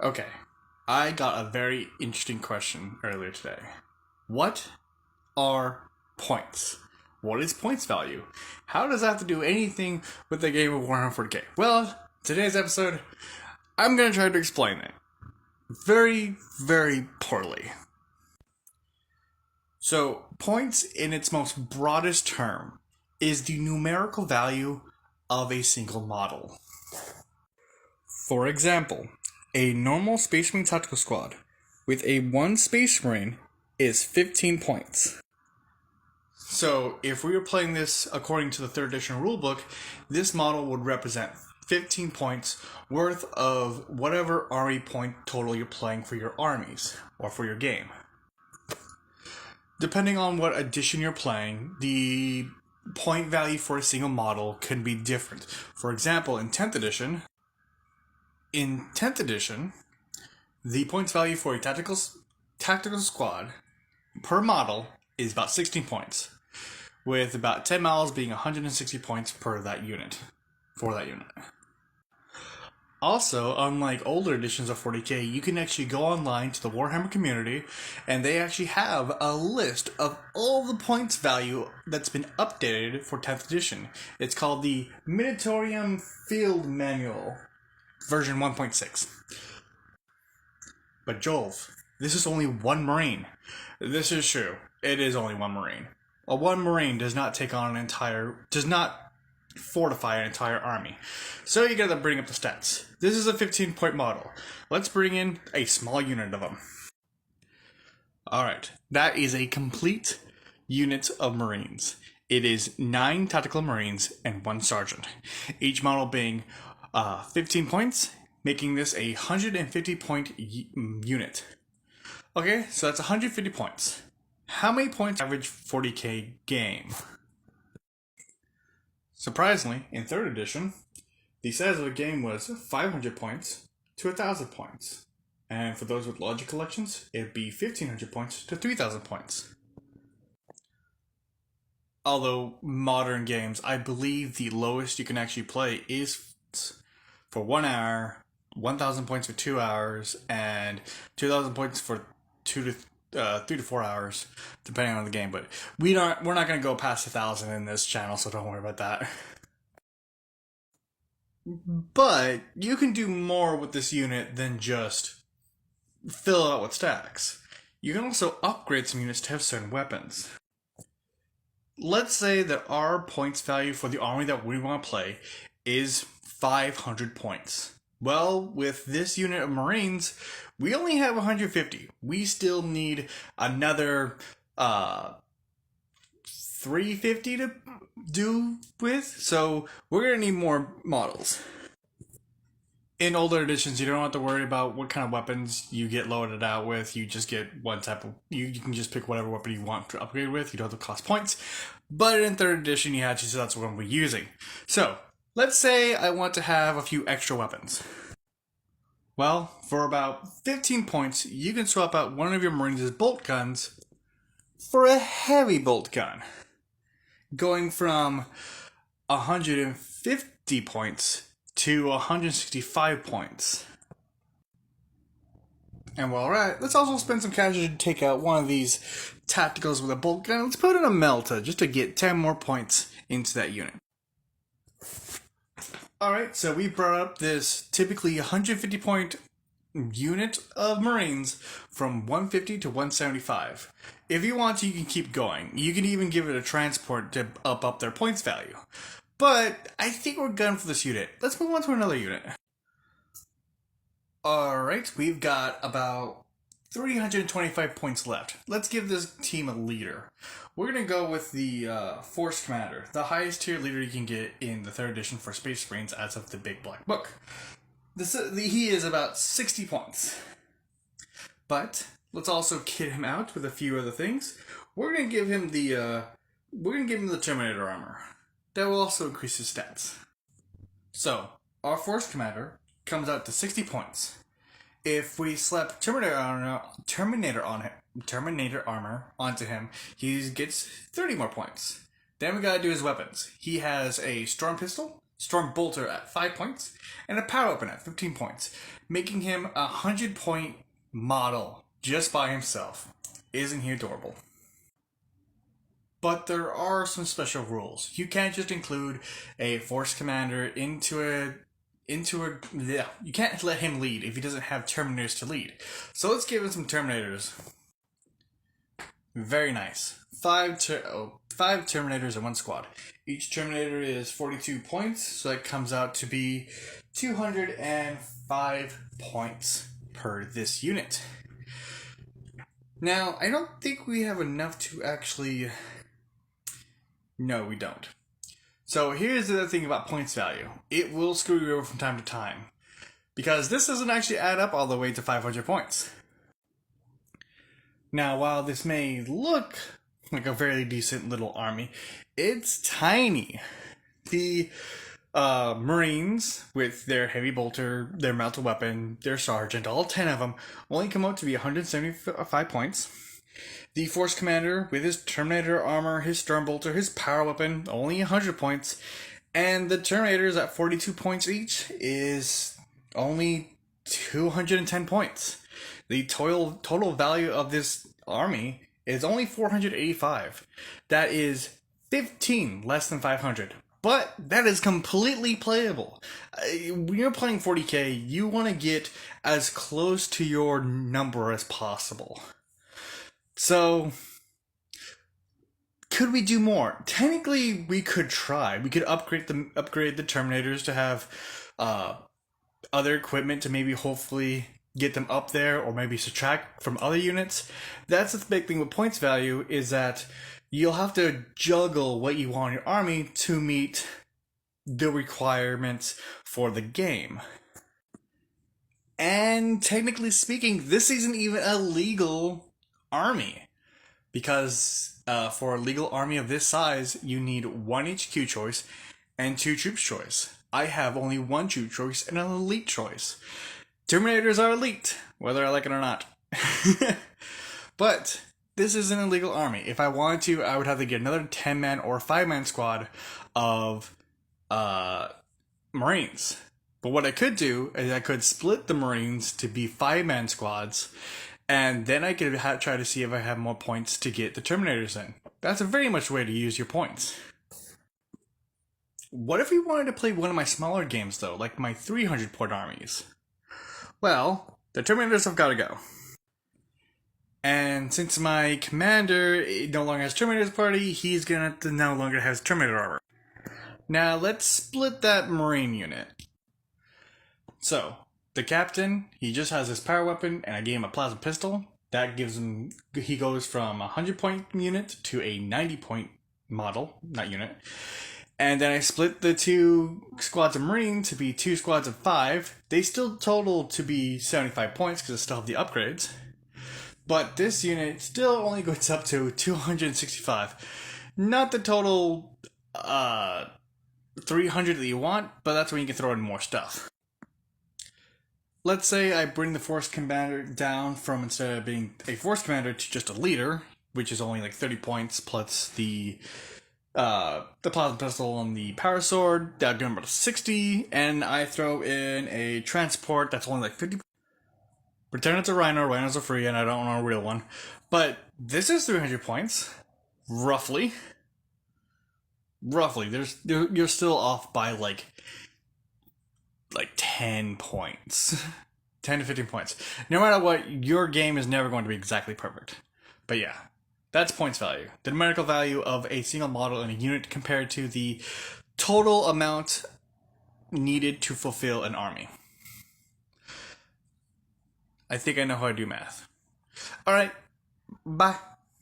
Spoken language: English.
Okay, I got a very interesting question earlier today. What are points? What is points value? How does that have to do anything with the game of Warhammer 40k? Well, today's episode, I'm going to try to explain it. Very, very poorly. So, points in its most broadest term is the numerical value of a single model. For example, a normal Space Marine tactical squad with a 1 Space Marine is 15 points. So, if we were playing this according to the 3rd edition rulebook, this model would represent 15 points worth of whatever army point total you're playing for your armies, or for your game. Depending on what edition you're playing, the point value for a single model can be different. For example, in 10th edition, the points value for a tactical squad per model is about 16 points, with about 10 models being 160 points for that unit. Also, unlike older editions of 40k, you can actually go online to the Warhammer community, and they actually have a list of all the points value that's been updated for 10th edition. It's called the Minotaurium Field Manual, version 1.6. But Jolv, this is only one Marine. This is true. It is only one Marine. A one Marine does not fortify an entire army. So you gotta bring up the stats. This is a 15-point model. Let's bring in a small unit of them. Alright, that is a complete unit of Marines. It is 9 tactical Marines and 1 sergeant. Each model being 15 points, making this a 150-point unit. Okay, so that's 150 points. How many points average 40k game? Surprisingly, in 3rd edition, the size of the game was 500 points to 1,000 points. And for those with logic collections, it'd be 1,500 points to 3,000 points. Although, modern games, I believe the lowest you can actually play is for 1 hour, 1,000 points for 2 hours, and 2,000 points for 3 to 4 hours, depending on the game. But we're not going to go past 1,000 in this channel, so don't worry about that. But you can do more with this unit than just fill it out with stacks. You can also upgrade some units to have certain weapons. Let's say that our points value for the army that we want to play is 500 points. Well, with this unit of Marines, we only have 150. We still need another 350 to do with, so we're going to need more models. In older editions, you don't have to worry about what kind of weapons you get loaded out with. You just get one type of... You can just pick whatever weapon you want to upgrade with. You don't have to cost points. But in 3rd edition, you have to, so that's what we're using. So, let's say I want to have a few extra weapons. Well, for about 15 points, you can swap out one of your Marines' bolt guns for a heavy bolt gun, going from 150 points to 165 points. And while we're at it, let's also spend some cash to take out one of these tacticals with a bolt gun. Let's put in a Melta just to get 10 more points into that unit. Alright, so we brought up this typically 150 point unit of Marines from 150 to 175. If you want to, you can keep going. You can even give it a transport to up their points value. But I think we're done for this unit. Let's move on to another unit. Alright, we've got about 325 points left. Let's give this team a leader. We're going to go with the Force Commander, the highest tier leader you can get in the 3rd edition for Space Marines as of the Big Black Book. He is about 60 points. But let's also kit him out with a few other things. We're going to give him the Terminator armor. That will also increase his stats. So, our Force Commander comes out to 60 points. If we slap Terminator armor onto him, he gets 30 more points. Then we gotta do his weapons. He has a Storm Pistol, Storm Bolter at 5 points, and a Power Weapon at 15 points, making him a 100-point model just by himself. Isn't he adorable? But there are some special rules. You can't just include a Force Commander into a yeah, you can't let him lead if he doesn't have Terminators to lead. So let's give him some Terminators. Very nice. Five Terminators in one squad. Each Terminator is 42 points, so that comes out to be 205 points per this unit. Now, I don't think we have enough to actually... No, we don't. So here's the other thing about points value. It will screw you over from time to time, because this doesn't actually add up all the way to 500 points. Now, while this may look like a very decent little army, it's tiny. The Marines, with their heavy bolter, their melted weapon, their sergeant, all 10 of them, only come out to be 175 points. The Force Commander, with his Terminator armor, his Storm Bolter, his Power Weapon, only 100 points. And the Terminators at 42 points each is only 210 points. The total value of this army is only 485. That is 15 less than 500. But that is completely playable. When you're playing 40k, you want to get as close to your number as possible. So, could we do more? Technically, we could try. We could upgrade the Terminators to have other equipment to maybe hopefully get them up there, or maybe subtract from other units. That's the big thing with points value, is that you'll have to juggle what you want in your army to meet the requirements for the game. And technically speaking, this isn't even a legal army, because for a legal army of this size, you need 1 HQ choice and 2 troops choice. I have only 1 troop choice and an elite choice. Terminators are elite, whether I like it or not. But this isn't a legal army. If I wanted to, I would have to get another 10-man or 5-man squad of Marines. But what I could do is I could split the Marines to be 5-man squads, and then I could try to see if I have more points to get the Terminators in. That's a very much way to use your points. What if we wanted to play one of my smaller games, though, like my 300-point armies? Well, the Terminators have got to go. And since my commander no longer has Terminator's party, he's going to have to no longer has Terminator armor. Now, let's split that Marine unit. So, the captain, he just has his power weapon, and I gave him a plasma pistol. That gives him, he goes from a 100-point unit to a 90-point model, not unit. And then I split the 2 squads of Marine to be 2 squads of 5. They still total to be 75 points because I still have the upgrades. But this unit still only goes up to 265. Not the total 300 that you want, but that's when you can throw in more stuff. Let's say I bring the Force Commander down from, instead of being a Force Commander, to just a leader, which is only like 30 points, plus the plasma pistol and the power sword. That would do about 60, and I throw in a transport that's only like 50. Pretend it's a Rhino. Rhinos are free, and I don't want a real one. But this is 300 points, roughly. Roughly, you're still off by like 10 points. 10 to 15 points. No matter what, your game is never going to be exactly perfect. But yeah, that's points value. The numerical value of a single model in a unit compared to the total amount needed to fulfill an army. I think I know how to do math. Alright, bye.